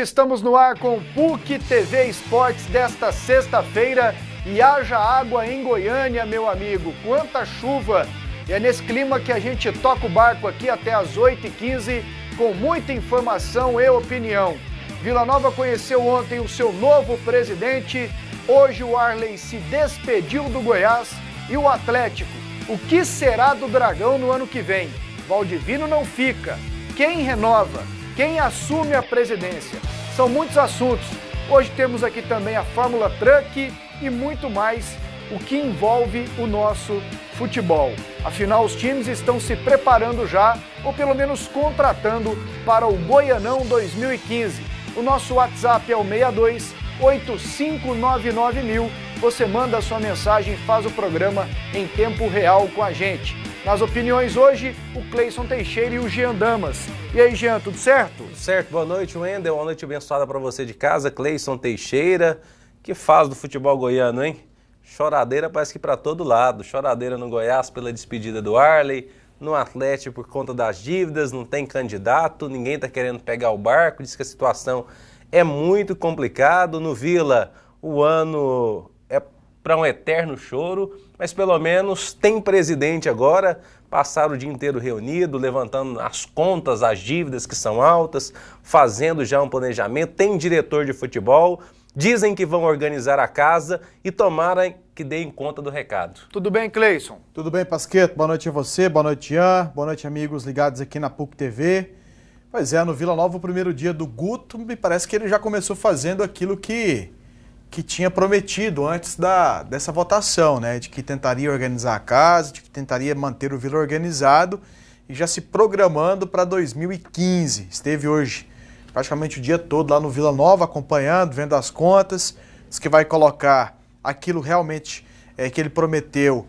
Estamos no ar com o PUC TV Esportes desta sexta-feira e haja água em Goiânia, meu amigo. Quanta chuva! E é nesse clima que a gente toca o barco aqui até às 8h15 com muita informação e opinião. Vila Nova conheceu ontem o seu novo presidente. Hoje o Arley se despediu do Goiás e o Atlético. O que será do Dragão no ano que vem? Valdivino não fica. Quem renova? Quem assume a presidência? São muitos assuntos. Hoje temos aqui também a Fórmula Truck e muito mais o que envolve o nosso futebol. Afinal, os times estão se preparando já, ou pelo menos contratando, para o Goianão 2015. O nosso WhatsApp é o 62-8599-1000. Você manda a sua mensagem e faz o programa em tempo real com a gente. Nas opiniões hoje, o Cleison Teixeira e o Jean Damas. E aí, Jean, tudo certo? Tudo certo. Boa noite, Wendel. Uma noite abençoada para você de casa. Cleison Teixeira. Que faz do futebol goiano, hein? Choradeira parece que para todo lado. Choradeira no Goiás pela despedida do Arley, no Atlético por conta das dívidas, não tem candidato, ninguém está querendo pegar o barco, diz que a situação é muito complicada. No Vila, o ano é para um eterno choro, mas pelo menos tem presidente agora. Passaram o dia inteiro reunido, levantando as contas, as dívidas que são altas, fazendo já um planejamento, tem diretor de futebol, dizem que vão organizar a casa e tomara que deem conta do recado. Tudo bem, Cleison? Tudo bem, Pasqueto? Boa noite a você, boa noite, Ian, boa noite, amigos ligados aqui na PUC TV. Pois é, no Vila Nova, o primeiro dia do Guto, me parece que ele já começou fazendo aquilo que tinha prometido antes dessa votação, né? De que tentaria organizar a casa, de que tentaria manter o Vila organizado e já se programando para 2015. Esteve hoje praticamente o dia todo lá no Vila Nova, acompanhando, vendo as contas, diz que vai colocar aquilo realmente que ele prometeu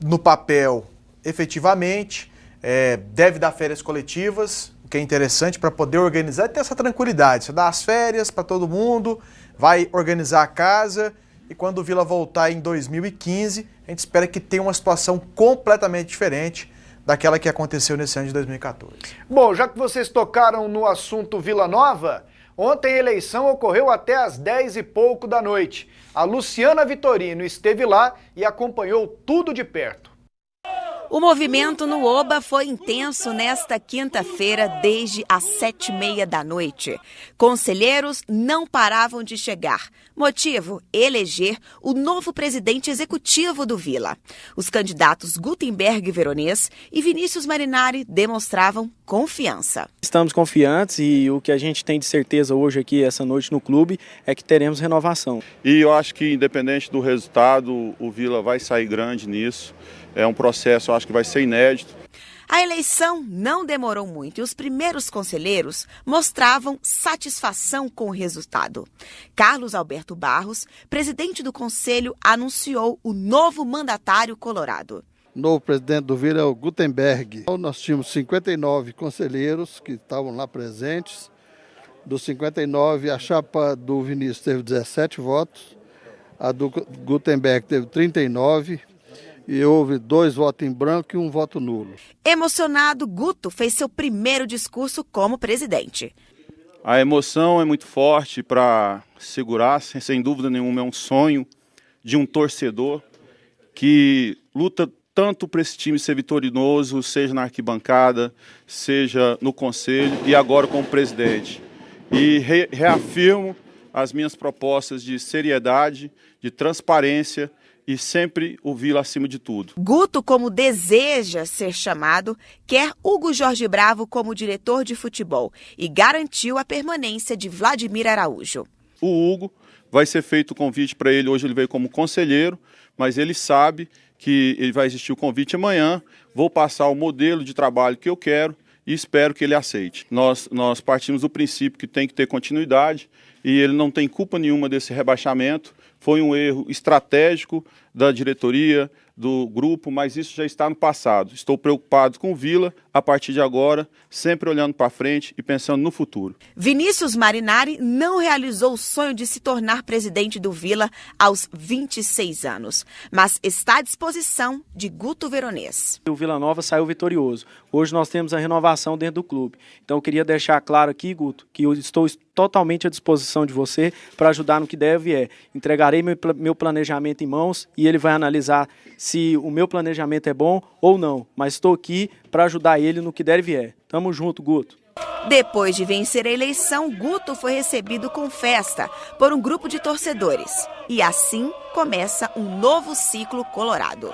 no papel efetivamente, deve dar férias coletivas, o que é interessante para poder organizar e ter essa tranquilidade. Você dá as férias para todo mundo, vai organizar a casa e quando o Vila voltar em 2015, a gente espera que tenha uma situação completamente diferente daquela que aconteceu nesse ano de 2014. Bom, já que vocês tocaram no assunto Vila Nova, ontem a eleição ocorreu até às 10 e pouco da noite. A Luciana Vitorino esteve lá e acompanhou tudo de perto. O movimento no Oba foi intenso nesta quinta-feira desde as 7h30 da noite. Conselheiros não paravam de chegar. Motivo: eleger o novo presidente executivo do Vila. Os candidatos Gutenberg Veronês e Vinícius Marinari demonstravam confiança. Estamos confiantes e o que a gente tem de certeza hoje aqui, essa noite no clube, é que teremos renovação. E eu acho que independente do resultado, o Vila vai sair grande nisso. É um processo, eu acho que vai ser inédito. A eleição não demorou muito e os primeiros conselheiros mostravam satisfação com o resultado. Carlos Alberto Barros, presidente do conselho, anunciou o novo mandatário colorado. O novo presidente do Vila é o Gutenberg. Nós tínhamos 59 conselheiros que estavam lá presentes. Dos 59, a chapa do Vinícius teve 17 votos, a do Gutenberg teve 39 e houve 2 votos em branco e 1 voto nulo. Emocionado, Guto fez seu primeiro discurso como presidente. A emoção é muito forte para segurar, sem dúvida nenhuma, é um sonho de um torcedor que luta tanto para esse time ser vitorioso, seja na arquibancada, seja no conselho e agora como presidente. E reafirmo as minhas propostas de seriedade, de transparência e sempre o Vila acima de tudo. Guto, como deseja ser chamado, quer Hugo Jorge Bravo como diretor de futebol e garantiu a permanência de Vladimir Araújo. O Hugo, vai ser feito o convite para ele, hoje ele veio como conselheiro, mas ele sabe que ele vai existir o convite amanhã, vou passar o modelo de trabalho que eu quero e espero que ele aceite. Nós partimos do princípio que tem que ter continuidade e ele não tem culpa nenhuma desse rebaixamento. Foi um erro estratégico da diretoria, do grupo, mas isso já está no passado. Estou preocupado com o Vila a partir de agora, sempre olhando para frente e pensando no futuro. Vinícius Marinari não realizou o sonho de se tornar presidente do Vila aos 26 anos, mas está à disposição de Guto Veronês. O Vila Nova saiu vitorioso. Hoje nós temos a renovação dentro do clube. Então eu queria deixar claro aqui, Guto, que eu estou totalmente à disposição de você para ajudar no que deve e entregarei meu planejamento em mãos e ele vai analisar se o meu planejamento é bom ou não. Mas estou aqui para ajudar ele no que deve e Tamo junto, Guto. Depois de vencer a eleição, Guto foi recebido com festa por um grupo de torcedores. E assim começa um novo ciclo colorado.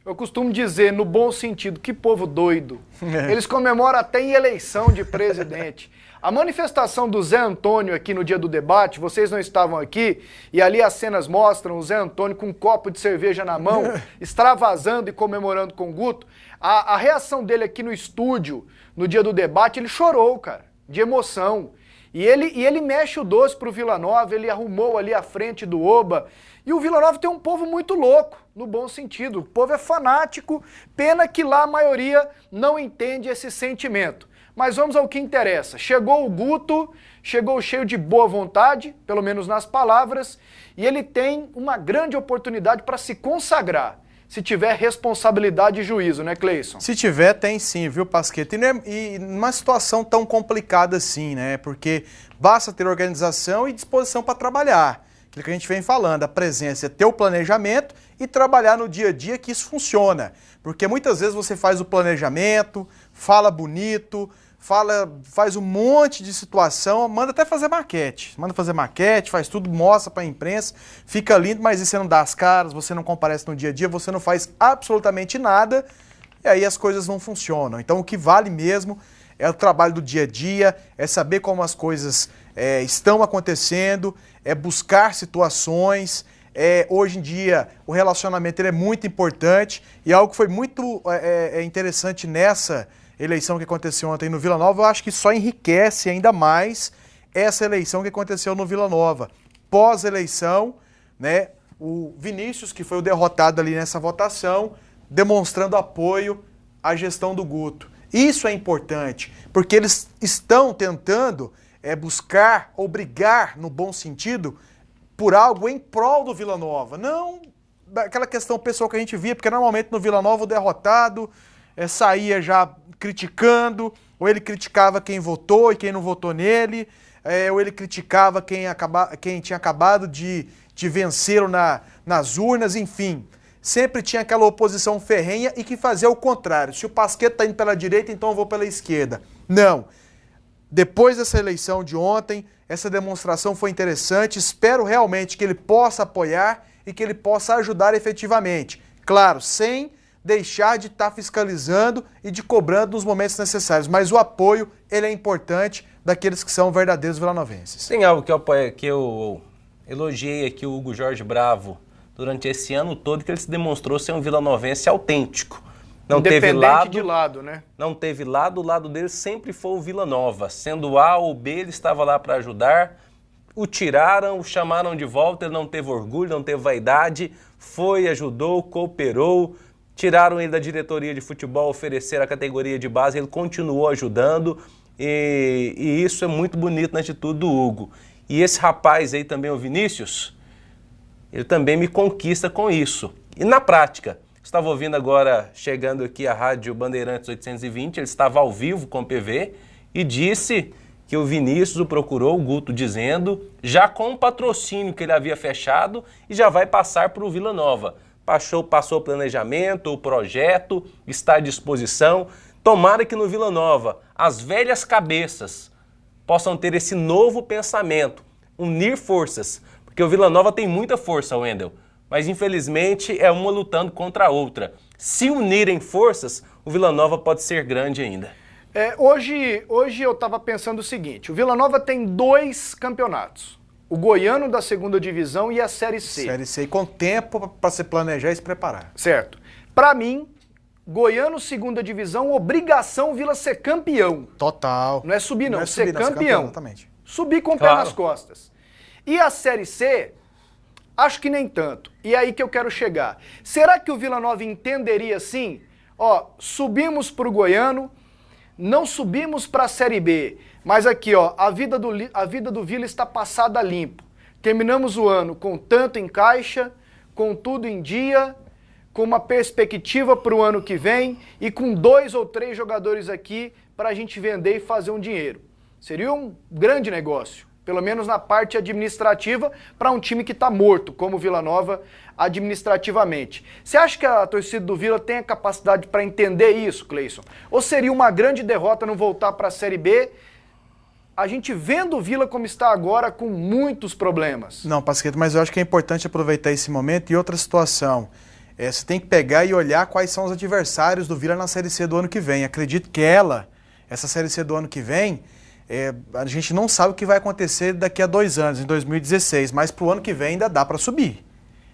Eu costumo dizer, no bom sentido, que povo doido. Eles comemoram até em eleição de presidente. A manifestação do Zé Antônio aqui no dia do debate, vocês não estavam aqui, e ali as cenas mostram o Zé Antônio com um copo de cerveja na mão, extravasando e comemorando com o Guto. A reação dele aqui no estúdio, no dia do debate, ele chorou, cara, de emoção. E ele mexe o doce pro Vila Nova, ele arrumou ali a frente do Oba. E o Vila Nova tem um povo muito louco, no bom sentido. O povo é fanático, pena que lá a maioria não entende esse sentimento. Mas vamos ao que interessa. Chegou o Guto, chegou cheio de boa vontade, pelo menos nas palavras, e ele tem uma grande oportunidade para se consagrar, se tiver responsabilidade e juízo, né, Cleison? Se tiver, tem sim, viu, Pasqueta? E numa situação tão complicada assim, né? Porque basta ter organização e disposição para trabalhar. Aquilo que a gente vem falando, a presença é ter o planejamento e trabalhar no dia a dia que isso funciona. Porque muitas vezes você faz o planejamento, fala bonito, faz um monte de situação, manda até fazer maquete. Manda fazer maquete, faz tudo, mostra para a imprensa, fica lindo, mas aí você não dá as caras, você não comparece no dia a dia, você não faz absolutamente nada, e aí as coisas não funcionam. Então o que vale mesmo é o trabalho do dia a dia, é saber como as coisas estão acontecendo, é buscar situações. Hoje em dia o relacionamento ele é muito importante e algo que foi muito interessante nessa eleição que aconteceu ontem no Vila Nova, eu acho que só enriquece ainda mais essa eleição que aconteceu no Vila Nova. Pós-eleição, né, o Vinícius, que foi o derrotado ali nessa votação, demonstrando apoio à gestão do Guto. Isso é importante, porque eles estão tentando buscar ou brigar, no bom sentido, por algo em prol do Vila Nova. Não daquela questão pessoal que a gente via, porque normalmente no Vila Nova o derrotado saía já criticando, ou ele criticava quem votou e quem não votou nele, ou ele criticava quem tinha acabado de vencer nas urnas, enfim. Sempre tinha aquela oposição ferrenha e que fazia o contrário. Se o Pasqueta está indo pela direita, então eu vou pela esquerda. Não. Depois dessa eleição de ontem, essa demonstração foi interessante. Espero realmente que ele possa apoiar e que ele possa ajudar efetivamente. Claro, sem deixar de estar fiscalizando e de cobrando nos momentos necessários. Mas o apoio, ele é importante daqueles que são verdadeiros vilanovenses. Tem algo que eu elogiei aqui o Hugo Jorge Bravo durante esse ano todo, que ele se demonstrou ser um vilanovense autêntico. Não teve lado, né? Não teve lado, o lado dele sempre foi o Vila Nova. Sendo A ou B, ele estava lá para ajudar. O tiraram, o chamaram de volta, ele não teve orgulho, não teve vaidade, foi, ajudou, cooperou. Tiraram ele da diretoria de futebol, ofereceram a categoria de base, ele continuou ajudando. E isso é muito bonito na atitude do Hugo. E esse rapaz aí também, o Vinícius, ele também me conquista com isso. E na prática, estava ouvindo agora, chegando aqui a Rádio Bandeirantes 820, ele estava ao vivo com o PV e disse que o Vinícius o procurou, o Guto dizendo, já com o patrocínio que ele havia fechado e já vai passar para o Vila Nova. Passou o planejamento, o projeto, está à disposição. Tomara que no Vila Nova as velhas cabeças possam ter esse novo pensamento, unir forças, porque o Vila Nova tem muita força, Wendel, mas infelizmente é uma lutando contra a outra. Se unirem forças, o Vila Nova pode ser grande ainda. Hoje eu estava pensando o seguinte, o Vila Nova tem 2 campeonatos, o Goiano da 2ª Divisão e a Série C. Série C, com tempo para se planejar e se preparar. Certo. Para mim, Goiano 2ª Divisão, obrigação Vila ser campeão. Total. Não é subir não, não é ser subir, campeão. Exatamente. Subir com o pé nas costas. E a Série C, acho que nem tanto. E é aí que eu quero chegar. Será que o Vila Nova entenderia assim? Ó, subimos para o Goiano, não subimos para a Série B, mas aqui, ó, a vida do Vila está passada limpo. Terminamos o ano com tanto em caixa, com tudo em dia, com uma perspectiva para o ano que vem e com 2 ou 3 jogadores aqui para a gente vender e fazer um dinheiro. Seria um grande negócio, pelo menos na parte administrativa, para um time que está morto, como o Vila Nova, administrativamente. Você acha que a torcida do Vila tem a capacidade para entender isso, Cleison? Ou seria uma grande derrota não voltar para a Série B, a gente vendo o Vila como está agora, com muitos problemas? Não, Pasquetto, mas eu acho que é importante aproveitar esse momento e outra situação. Você tem que pegar e olhar quais são os adversários do Vila na Série C do ano que vem. Acredito que essa Série C do ano que vem, a gente não sabe o que vai acontecer daqui a 2 anos, em 2016, mas para o ano que vem ainda dá para subir.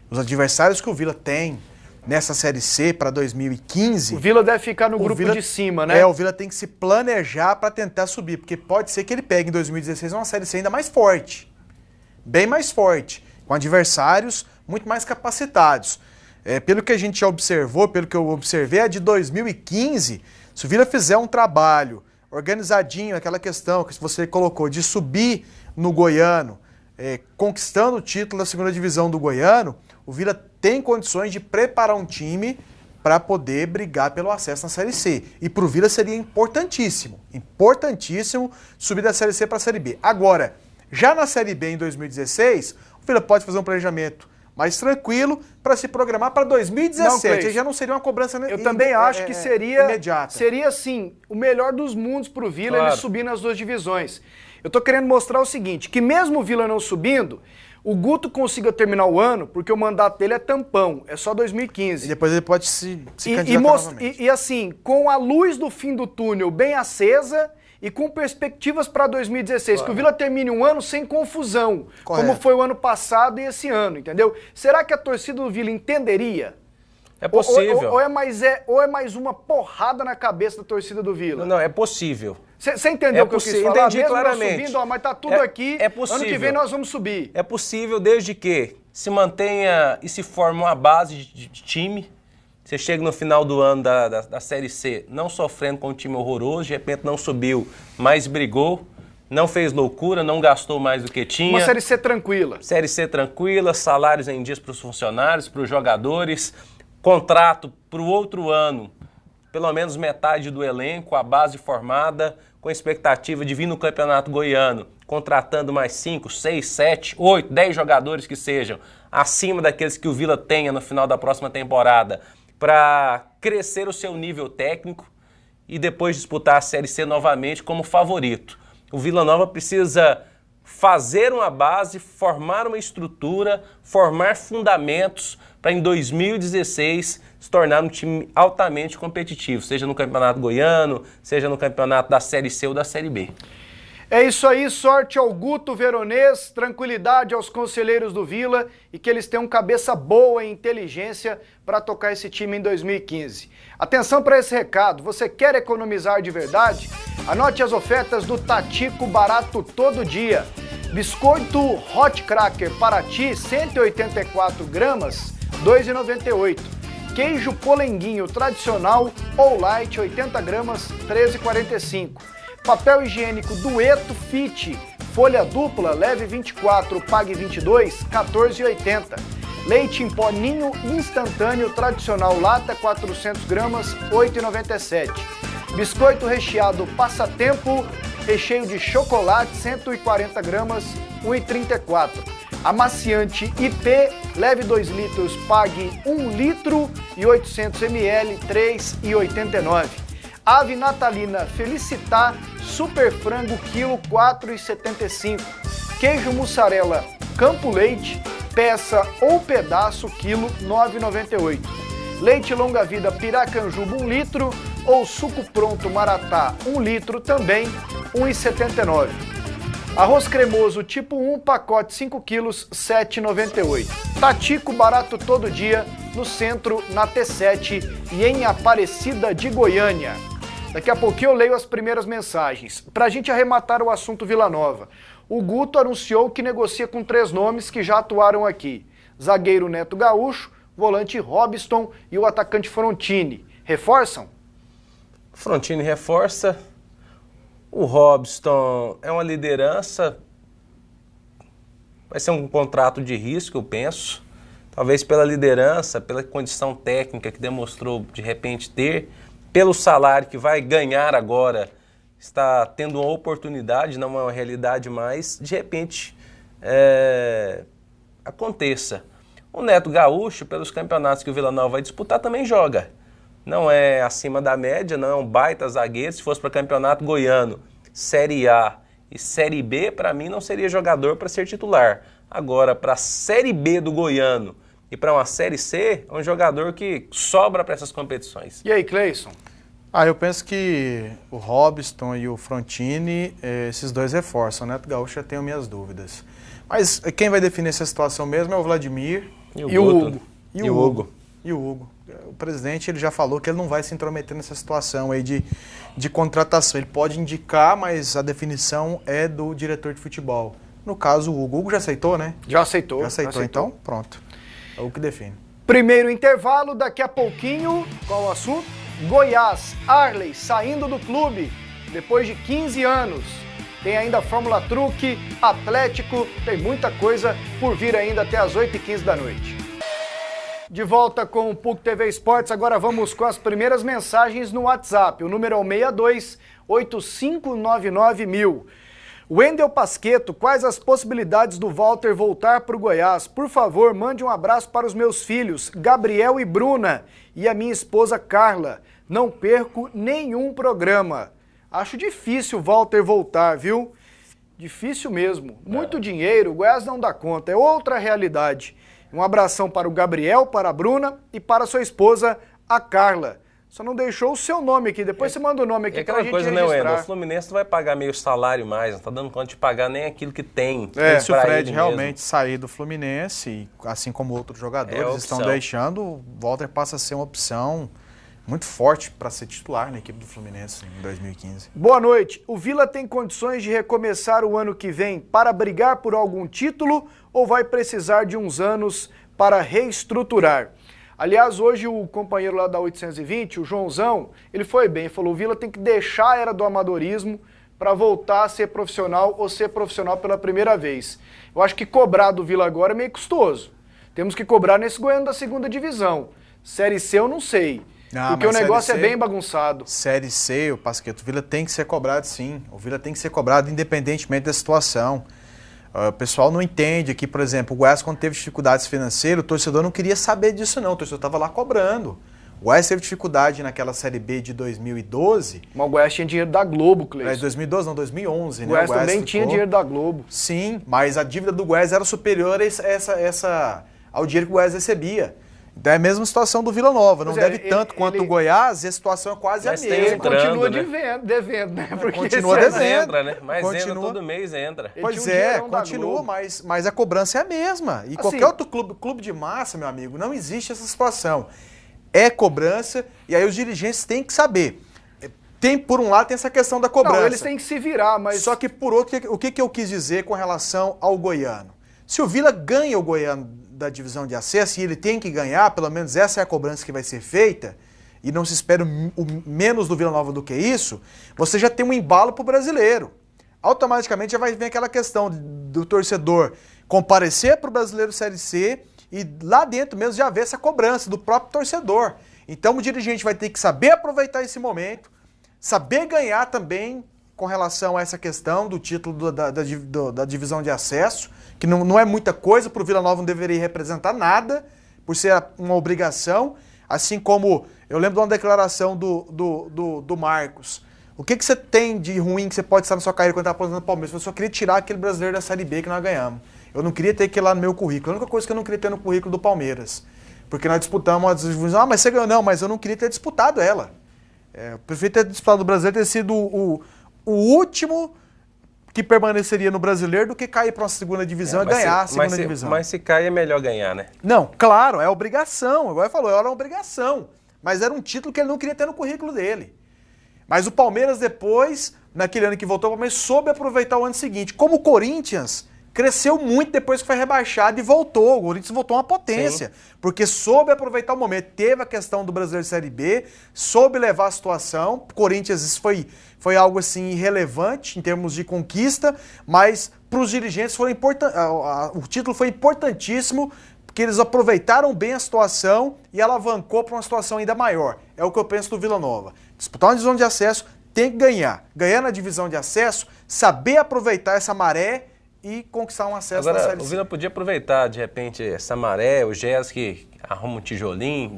Os adversários que o Vila tem nessa Série C para 2015... O Vila deve ficar no grupo de cima, né? O Vila tem que se planejar para tentar subir, porque pode ser que ele pegue em 2016 uma Série C ainda mais forte, bem mais forte, com adversários muito mais capacitados. Pelo que a gente já observou, pelo que eu observei, a de 2015, se o Vila fizer um trabalho organizadinho, aquela questão que você colocou de subir no Goiano, conquistando o título da segunda divisão do Goiano, o Vila tem condições de preparar um time para poder brigar pelo acesso na Série C. E para o Vila seria importantíssimo subir da Série C para a Série B. Agora, já na Série B em 2016, o Vila pode fazer um planejamento mais tranquilo para se programar para 2017. Não, já não seria uma cobrança eu também acho que seria imediata. Seria, assim, o melhor dos mundos para o Vila, ele subir nas 2 divisões. Eu tô querendo mostrar o seguinte, que mesmo o Vila não subindo, o Guto consiga terminar o ano, porque o mandato dele é tampão, é só 2015. E depois ele pode se candidatar novamente. E assim, com a luz do fim do túnel bem acesa e com perspectivas para 2016, que o Vila termine um ano sem confusão, como foi o ano passado e esse ano, entendeu? Será que a torcida do Vila entenderia? É possível. Ou é mais uma porrada na cabeça da torcida do Vila? Não, é possível. Você entendeu o que eu quis falar? Entendi mesmo claramente. Subindo, mas tá tudo aqui, é possível. Ano que vem nós vamos subir. É possível desde que se mantenha e se forme uma base de time. Você chega no final do ano da Série C não sofrendo com um time horroroso, de repente não subiu, mas brigou, não fez loucura, não gastou mais do que tinha. Uma Série C tranquila. Série C tranquila, salários em dias para os funcionários, para os jogadores, contrato para o outro ano, pelo menos metade do elenco, a base formada, com expectativa de vir no Campeonato Goiano, contratando mais 5, 6, 7, 8, 10 jogadores que sejam, acima daqueles que o Vila tenha no final da próxima temporada, para crescer o seu nível técnico e depois disputar a Série C novamente como favorito. O Vila Nova precisa fazer uma base, formar uma estrutura, formar fundamentos para em 2016 se tornar um time altamente competitivo, seja no Campeonato Goiano, seja no campeonato da Série C ou da Série B. É isso aí, sorte ao Guto Veronês, tranquilidade aos conselheiros do Vila e que eles tenham cabeça boa e inteligência para tocar esse time em 2015. Atenção para esse recado, você quer economizar de verdade? Anote as ofertas do Tatico Barato Todo Dia. Biscoito Hot Cracker Paraty, 184 gramas, R$ 2,98. Queijo polenguinho tradicional ou light, 80 gramas, R$ 13,45. Papel higiênico Dueto Fit, folha dupla, leve 24, pague 22, R$ 14,80. Leite em pó Ninho instantâneo tradicional lata, 400 gramas, R$ 8,97. Biscoito recheado Passatempo, recheio de chocolate, 140 gramas, R$ 1,34. Amaciante IP, leve 2 litros, pague 1 litro e 800 ml, R$ 3,89. Ave natalina Felicitar, super frango, quilo, R$ 4,75. Queijo mussarela Campo Leite, peça ou pedaço, quilo, R$ 9,98. Leite longa-vida Piracanjuba, 1 litro, ou suco pronto Maratá, 1 litro, também, R$ 1,79. Arroz cremoso tipo 1, pacote 5 quilos, R$ 7,98. Tatico Barato Todo Dia, no centro, na T7 e em Aparecida de Goiânia. Daqui a pouquinho eu leio as primeiras mensagens. Para a gente arrematar o assunto Vila Nova. o Guto anunciou que negocia com 3 nomes que já atuaram aqui. Zagueiro Neto Gaúcho, volante Robson e o atacante Frontini. Reforçam? Frontini reforça. O Robson é uma liderança. Vai ser um contrato de risco, eu penso. Talvez pela liderança, pela condição técnica que demonstrou de repente ter, pelo salário que vai ganhar agora, está tendo uma oportunidade, não é uma realidade mais, de repente aconteça. O Neto Gaúcho, pelos campeonatos que o Vila Nova vai disputar, também joga. Não é acima da média, não é um baita zagueiro. Se fosse para campeonato goiano, Série A e Série B, para mim não seria jogador para ser titular. Agora, para a Série B do goiano e para uma Série C, é um jogador que sobra para essas competições. E aí, Cleison? Eu penso que o Robson e o Frontini, esses dois reforçam. O Neto Gaúcho, eu tenho minhas dúvidas. Mas quem vai definir essa situação mesmo é o Vladimir E o Hugo. E o Hugo. O presidente ele já falou que ele não vai se intrometer nessa situação aí de contratação. Ele pode indicar, mas a definição é do diretor de futebol. No caso, o Hugo. O Hugo já aceitou, né? Já aceitou. Já aceitou, então pronto. É o que define. Primeiro intervalo, daqui a pouquinho, qual o assunto? Goiás, Arley saindo do clube depois de 15 anos. Tem ainda Fórmula Truque, Atlético, tem muita coisa por vir ainda até as 8h15 da noite. De volta com o PUC TV Esportes, agora vamos com as primeiras mensagens no WhatsApp. O número é o 62-8599-1000. Wendel Pasqueto, quais as possibilidades do Walter voltar para o Goiás? Por favor, mande um abraço para os meus filhos, Gabriel e Bruna, e a minha esposa Carla. Não perco nenhum programa. Acho difícil o Walter voltar, viu? Difícil mesmo. Muito dinheiro, o Goiás não dá conta, é outra realidade. Um abração para o Gabriel, para a Bruna e para a sua esposa, a Carla. Só não deixou o seu nome aqui, depois você manda o nome aqui pra gente registrar. Aquela coisa, né, Wendel? O Fluminense não vai pagar meio salário mais, não tá dando conta de pagar nem aquilo que tem. Se o Fred realmente sair do Fluminense, assim como outros jogadores estão deixando, o Walter passa a ser uma opção muito forte para ser titular na equipe do Fluminense em 2015. Boa noite. O Vila tem condições de recomeçar o ano que vem para brigar por algum título ou vai precisar de uns anos para reestruturar? Aliás, hoje o companheiro lá da 820, o Joãozão, ele foi bem, falou: o Vila tem que deixar a era do amadorismo para voltar a ser profissional ou ser profissional pela primeira vez. Eu acho que cobrar do Vila agora é meio custoso. Temos que cobrar nesse Goiano da segunda divisão. Série C eu não sei, porque o negócio é bem bagunçado. Série C, o Pasqueto, o Vila tem que ser cobrado sim. O Vila tem que ser cobrado independentemente da situação. O pessoal não entende aqui, por exemplo, o Goiás quando teve dificuldades financeiras, o torcedor não queria saber disso não, o torcedor estava lá cobrando. O Goiás teve dificuldade naquela Série B de 2012. Mas o Goiás tinha dinheiro da Globo, Cleiton. 2012 não, 2011, né? O Goiás também tinha dinheiro da Globo. Sim, mas a dívida do Goiás era superior ao dinheiro que o Goiás recebia. Então é a mesma situação do Vila Nova, não deve tanto quanto o Goiás, e a situação é quase a mesma. Ele continua devendo, né? Porque continua devendo. Entra, né? Mas entra todo mês, entra. Pois é, continua, mas a cobrança é a mesma. E qualquer outro clube de massa, meu amigo, não existe essa situação. É cobrança, e aí os dirigentes têm que saber. Por um lado, tem essa questão da cobrança. Não, eles têm que se virar, mas... Só que por outro, o que eu quis dizer com relação ao goiano? Se o Vila ganha o Goiano da divisão de acesso, e ele tem que ganhar, pelo menos essa é a cobrança que vai ser feita, e não se espera menos do Vila Nova do que isso, você já tem um embalo para o brasileiro. Automaticamente já vai vir aquela questão do torcedor comparecer para o Brasileiro Série C e lá dentro mesmo já ver essa cobrança do próprio torcedor. Então o dirigente vai ter que saber aproveitar esse momento, saber ganhar também com relação a essa questão do título da divisão de acesso, que não é muita coisa, para o Vila Nova não deveria representar nada, por ser uma obrigação, assim como eu lembro de uma declaração do Marcos. O que você tem de ruim que você pode estar na sua carreira quando está aposentando no Palmeiras? Eu só queria tirar aquele brasileiro da Série B que nós ganhamos. Eu não queria ter aquilo lá no meu currículo. A única coisa que eu não queria ter no currículo do Palmeiras. Porque nós disputamos uma divisão. Mas você ganhou. Não, mas eu não queria ter disputado ela. Eu prefiro ter disputado o brasileiro, ter sido o último que permaneceria no brasileiro do que cair para uma segunda divisão e ganhar a segunda divisão. Mas se cair é melhor ganhar, né? Não, claro, é obrigação. Igual ele falou, era uma obrigação. Mas era um título que ele não queria ter no currículo dele. Mas o Palmeiras depois, naquele ano que voltou, o Palmeiras soube aproveitar o ano seguinte. Como o Corinthians cresceu muito depois que foi rebaixado e voltou. O Corinthians voltou uma potência, porque soube aproveitar o momento. Teve a questão do Brasileiro de Série B, soube levar a situação. O Corinthians, isso foi algo assim irrelevante em termos de conquista, mas para os dirigentes o título foi importantíssimo, porque eles aproveitaram bem a situação e alavancou para uma situação ainda maior. É o que eu penso do Vila Nova. Disputar uma divisão de acesso, tem que ganhar. Ganhar na divisão de acesso, saber aproveitar essa maré e conquistar um acesso na Série C. O Vila podia aproveitar, de repente, essa maré, o Gés que arruma um tijolinho,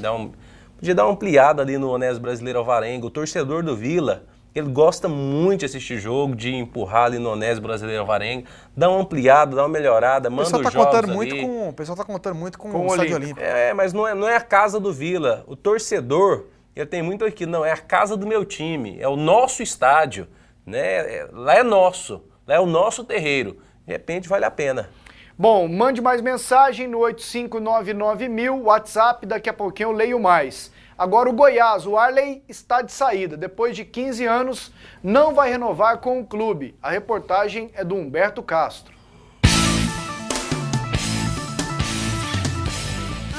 podia dar uma ampliada ali no Onésio Brasileiro Alvarenga. O torcedor do Vila, ele gosta muito de assistir jogo, de empurrar ali no Onésio Brasileiro Alvarenga, dar uma ampliada, dar uma melhorada, manda os jogos ali. O pessoal tá contando muito com o Estádio Olímpico. Mas não é a casa do Vila. O torcedor, ele tem muito aqui, não, é a casa do meu time, é o nosso estádio, né? Lá é nosso, lá é o nosso terreiro. De repente vale a pena. Bom, mande mais mensagem no 8599000, WhatsApp, daqui a pouquinho eu leio mais. Agora o Goiás, o Arley está de saída. Depois de 15 anos, não vai renovar com o clube. A reportagem é do Humberto Castro.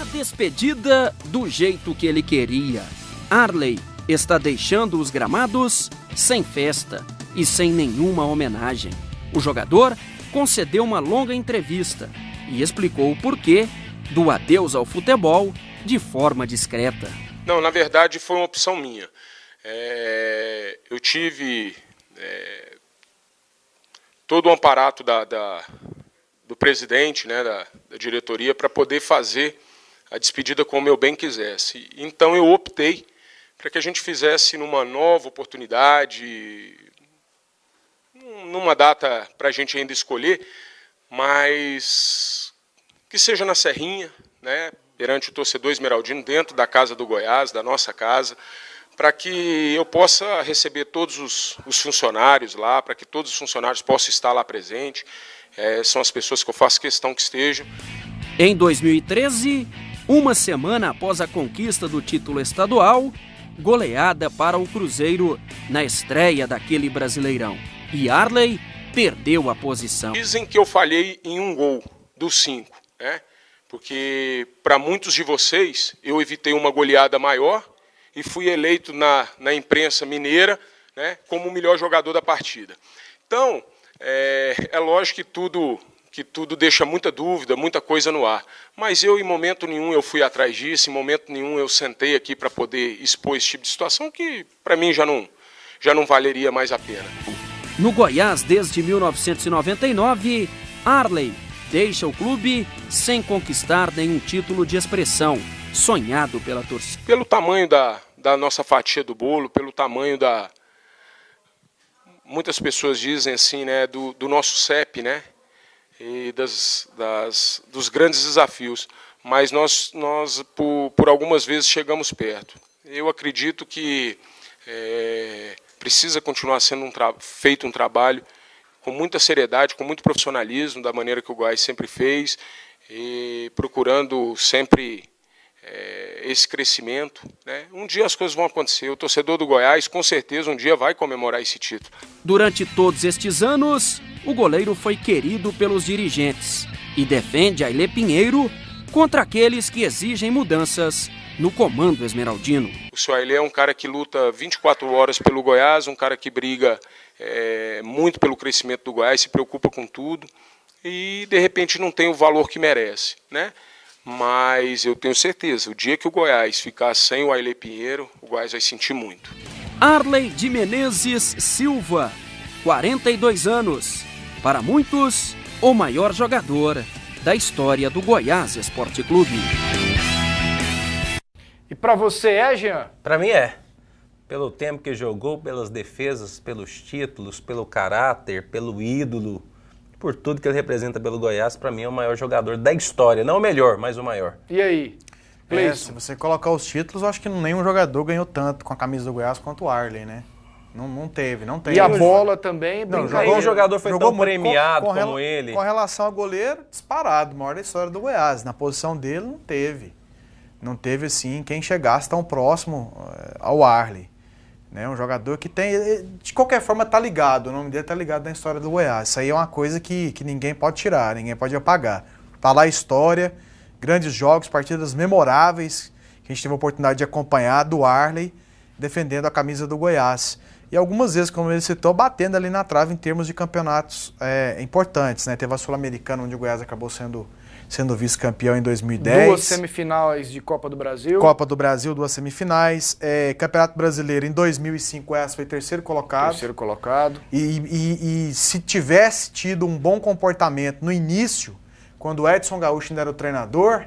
A despedida do jeito que ele queria. Arley está deixando os gramados sem festa e sem nenhuma homenagem. O jogador concedeu uma longa entrevista e explicou o porquê do adeus ao futebol de forma discreta. Não, na verdade foi uma opção minha. Eu tive todo o aparato do presidente, né, da diretoria, para poder fazer a despedida como eu bem quisesse. Então eu optei para que a gente fizesse numa nova oportunidade, numa data para a gente ainda escolher, mas que seja na Serrinha, né, perante o torcedor esmeraldino, dentro da casa do Goiás, da nossa casa, para que eu possa receber todos os funcionários lá, para que todos os funcionários possam estar lá presentes. São as pessoas que eu faço questão que estejam. Em 2013, uma semana após a conquista do título estadual, goleada para o Cruzeiro na estreia daquele Brasileirão. E Arley perdeu a posição. Dizem que eu falhei em um gol dos 5, né? Porque para muitos de vocês eu evitei uma goleada maior e fui eleito na imprensa mineira, né, como o melhor jogador da partida. Então, é lógico que tudo deixa muita dúvida, muita coisa no ar. Mas eu, em momento nenhum, eu fui atrás disso, em momento nenhum eu sentei aqui para poder expor esse tipo de situação que, para mim, já não valeria mais a pena. No Goiás, desde 1999, Arley deixa o clube sem conquistar nenhum título de expressão, sonhado pela torcida. Pelo tamanho da nossa fatia do bolo, pelo tamanho muitas pessoas dizem assim, né, do nosso CEP, né, e dos grandes desafios, mas nós por algumas vezes chegamos perto. Eu acredito que precisa continuar sendo feito um trabalho com muita seriedade, com muito profissionalismo, da maneira que o Goiás sempre fez, e procurando sempre esse crescimento, né? Um dia as coisas vão acontecer. O torcedor do Goiás, com certeza, um dia vai comemorar esse título. Durante todos estes anos, o goleiro foi querido pelos dirigentes e defende Ailê Pinheiro contra aqueles que exigem mudanças no comando esmeraldino. O senhor Ailê é um cara que luta 24 horas pelo Goiás, um cara que briga muito pelo crescimento do Goiás, se preocupa com tudo e, de repente, não tem o valor que merece, né? Mas eu tenho certeza, o dia que o Goiás ficar sem o Ailê Pinheiro, o Goiás vai sentir muito. Arley de Menezes Silva, 42 anos. Para muitos, o maior jogador da história do Goiás Esporte Clube. E para você Jean? Para mim é. Pelo tempo que jogou, pelas defesas, pelos títulos, pelo caráter, pelo ídolo, por tudo que ele representa pelo Goiás, para mim é o maior jogador da história. Não o melhor, mas o maior. E aí? Se você colocar os títulos, eu acho que nenhum jogador ganhou tanto com a camisa do Goiás quanto o Arley, né? Não teve. E a bola também, nenhum jogador foi tão premiado como ele. Com relação ao goleiro, disparado, maior da história do Goiás. Na posição dele, não teve. Não teve, assim, quem chegasse tão próximo ao Arley. né? Um jogador que tem, de qualquer forma, tá ligado. O nome dele tá ligado na história do Goiás. Isso aí é uma coisa que ninguém pode tirar, ninguém pode apagar. Tá lá a história, grandes jogos, partidas memoráveis que a gente teve a oportunidade de acompanhar do Arley defendendo a camisa do Goiás. E algumas vezes, como ele citou, batendo ali na trave em termos de campeonatos importantes, né? Teve a Sul-Americana, onde o Goiás acabou sendo vice-campeão em 2010. 2 semifinais de Copa do Brasil. Copa do Brasil, 2 semifinais. Campeonato Brasileiro, em 2005, o Goiás foi terceiro colocado. Terceiro colocado. E se tivesse tido um bom comportamento no início, quando o Edson Gaúcho ainda era o treinador,